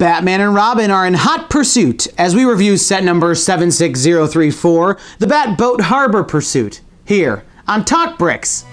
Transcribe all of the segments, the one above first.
Batman and Robin are in hot pursuit as we review set number 76034, the Batboat Harbor Pursuit, here on TalkBricks.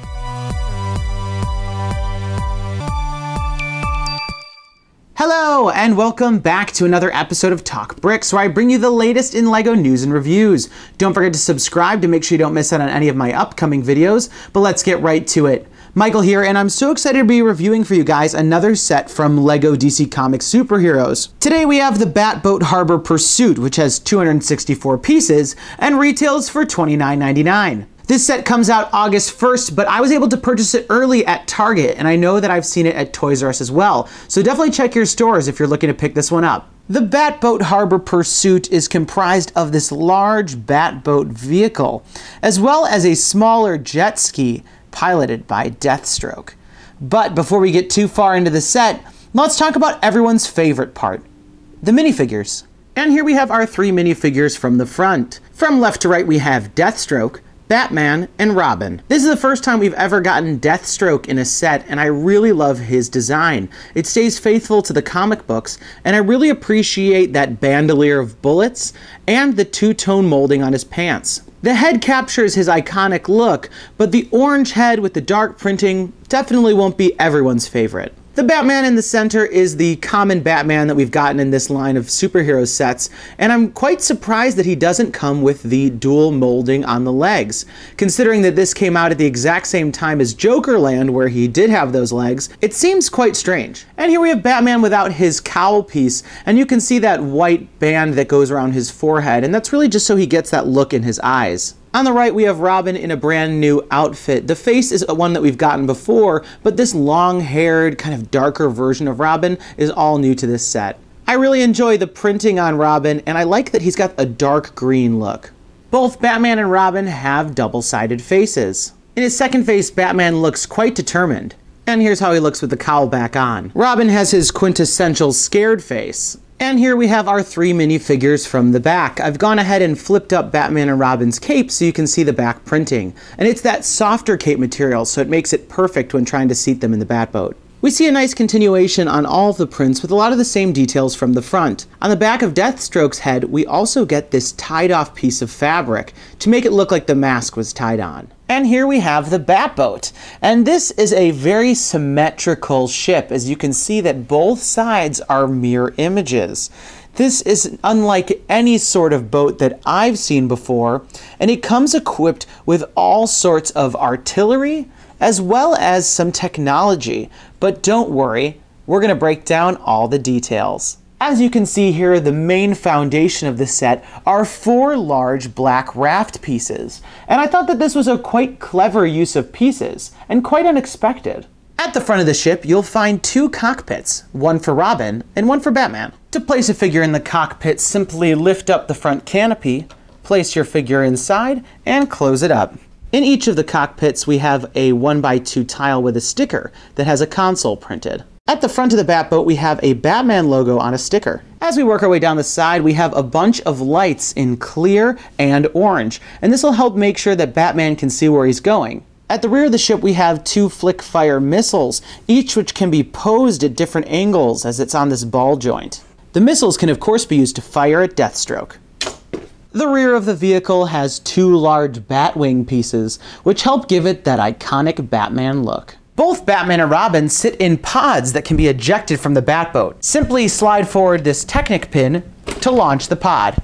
Hello, and welcome back to another episode of TalkBricks, where I bring you the latest in LEGO news and reviews. Don't forget to subscribe to make sure you don't miss out on any of my upcoming videos, but let's get right to it. Michael here, and I'm so excited to be reviewing for you guys another set from LEGO DC Comics superheroes. Today we have the Batboat Harbor Pursuit, which has 264 pieces and retails for $29.99. This set comes out August 1st, but I was able to purchase it early at Target, and I know that I've seen it at Toys R Us as well, so definitely check your stores if you're looking to pick this one up. The Batboat Harbor Pursuit is comprised of this large Batboat vehicle, as well as a smaller jet ski piloted by Deathstroke. But before we get too far into the set, let's talk about everyone's favorite part, the minifigures. And here we have our three minifigures from the front. From left to right we have Deathstroke, Batman, and Robin. This is the first time we've ever gotten Deathstroke in a set, and I really love his design. It stays faithful to the comic books, and I really appreciate that bandolier of bullets and the two-tone molding on his pants. The head captures his iconic look, but the orange head with the dark printing definitely won't be everyone's favorite. The Batman in the center is the common Batman that we've gotten in this line of superhero sets, and I'm quite surprised that he doesn't come with the dual molding on the legs. Considering that this came out at the exact same time as Jokerland, where he did have those legs, it seems quite strange. And here we have Batman without his cowl piece, and you can see that white band that goes around his forehead, and that's really just so he gets that look in his eyes. On the right, we have Robin in a brand new outfit. The face is one that we've gotten before, but this long-haired, kind of darker version of Robin is all new to this set. I really enjoy the printing on Robin, and I like that he's got a dark green look. Both Batman and Robin have double-sided faces. In his second face, Batman looks quite determined. And here's how he looks with the cowl back on. Robin has his quintessential scared face. And here we have our three minifigures from the back. I've gone ahead and flipped up Batman and Robin's cape so you can see the back printing. And it's that softer cape material, so it makes it perfect when trying to seat them in the Batboat. We see a nice continuation on all of the prints with a lot of the same details from the front. On the back of Deathstroke's head, we also get this tied-off piece of fabric to make it look like the mask was tied on. And here we have the Batboat. And this is a very symmetrical ship, as you can see that both sides are mirror images. This is unlike any sort of boat that I've seen before, and it comes equipped with all sorts of artillery, as well as some technology. But don't worry, we're going to break down all the details. As you can see here, the main foundation of the set are four large black raft pieces. And I thought that this was a quite clever use of pieces, and quite unexpected. At the front of the ship, you'll find two cockpits, one for Robin and one for Batman. To place a figure in the cockpit, simply lift up the front canopy, place your figure inside, and close it up. In each of the cockpits, we have a 1x2 tile with a sticker that has a console printed. At the front of the Batboat, we have a Batman logo on a sticker. As we work our way down the side, we have a bunch of lights in clear and orange, and this will help make sure that Batman can see where he's going. At the rear of the ship, we have two flick-fire missiles, each which can be posed at different angles as it's on this ball joint. The missiles can of course be used to fire at Deathstroke. The rear of the vehicle has two large Batwing pieces, which help give it that iconic Batman look. Both Batman and Robin sit in pods that can be ejected from the Batboat. Simply slide forward this Technic pin to launch the pod.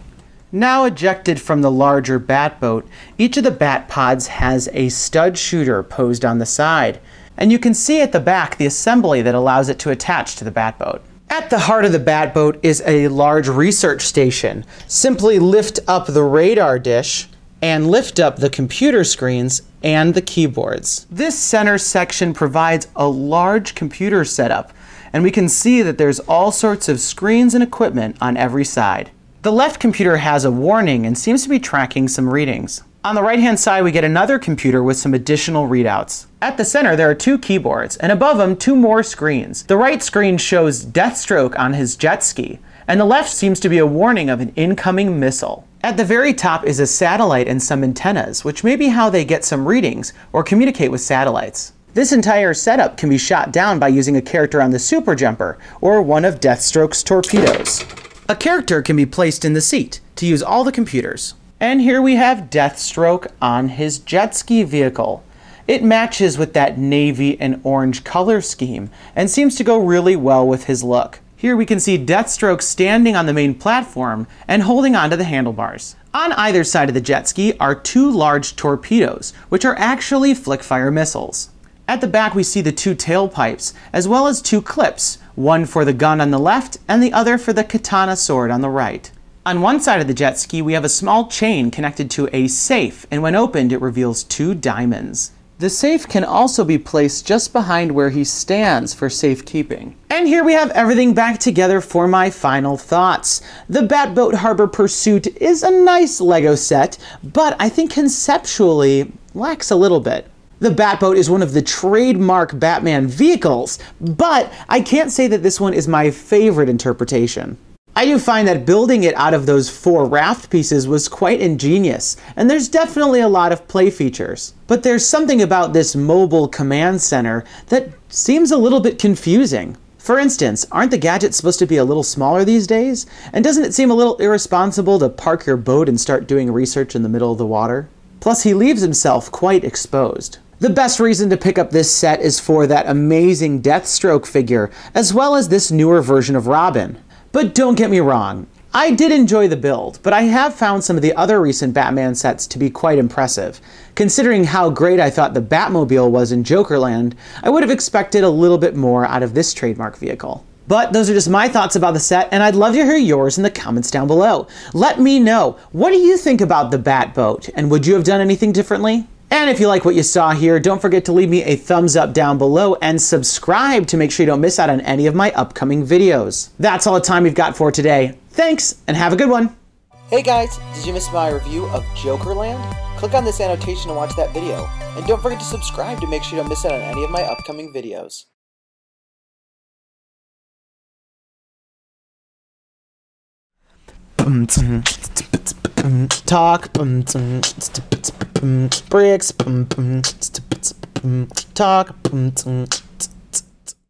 Now ejected from the larger Batboat, each of the Bat pods has a stud shooter posed on the side, and you can see at the back the assembly that allows it to attach to the Batboat. At the heart of the Batboat is a large research station. Simply lift up the radar dish and lift up the computer screens and the keyboards. This center section provides a large computer setup, and we can see that there's all sorts of screens and equipment on every side. The left computer has a warning and seems to be tracking some readings. On the right-hand side, we get another computer with some additional readouts. At the center, there are two keyboards, and above them, two more screens. The right screen shows Deathstroke on his jet ski, and the left seems to be a warning of an incoming missile. At the very top is a satellite and some antennas, which may be how they get some readings or communicate with satellites. This entire setup can be shot down by using a character on the Super Jumper, or one of Deathstroke's torpedoes. A character can be placed in the seat to use all the computers. And here we have Deathstroke on his Jetski vehicle. It matches with that navy and orange color scheme and seems to go really well with his look. Here we can see Deathstroke standing on the main platform and holding onto the handlebars. On either side of the Jetski are two large torpedoes, which are actually flick-fire missiles. At the back we see the two tailpipes, as well as two clips, one for the gun on the left and the other for the katana sword on the right. On one side of the Jetski we have a small chain connected to a safe, and when opened it reveals two diamonds. The safe can also be placed just behind where he stands for safekeeping. And here we have everything back together for my final thoughts. The Batboat Harbor Pursuit is a nice Lego set, but I think conceptually lacks a little bit. The Batboat is one of the trademark Batman vehicles, but I can't say that this one is my favorite interpretation. I do find that building it out of those 4 raft pieces was quite ingenious, and there's definitely a lot of play features. But there's something about this mobile command center that seems a little bit confusing. For instance, aren't the gadgets supposed to be a little smaller these days? And doesn't it seem a little irresponsible to park your boat and start doing research in the middle of the water? Plus, he leaves himself quite exposed. The best reason to pick up this set is for that amazing Deathstroke figure, as well as this newer version of Robin. But don't get me wrong, I did enjoy the build, but I have found some of the other recent Batman sets to be quite impressive. Considering how great I thought the Batmobile was in Jokerland, I would have expected a little bit more out of this trademark vehicle. But those are just my thoughts about the set, and I'd love to hear yours in the comments down below. Let me know, what do you think about the Batboat, and would you have done anything differently? And if you like what you saw here, don't forget to leave me a thumbs up down below and subscribe to make sure you don't miss out on any of my upcoming videos. That's all the time we've got for today. Thanks, and have a good one. Hey guys, did you miss my review of Jokerland? Click on this annotation to watch that video. And don't forget to subscribe to make sure you don't miss out on any of my upcoming videos. Talk bricks, talk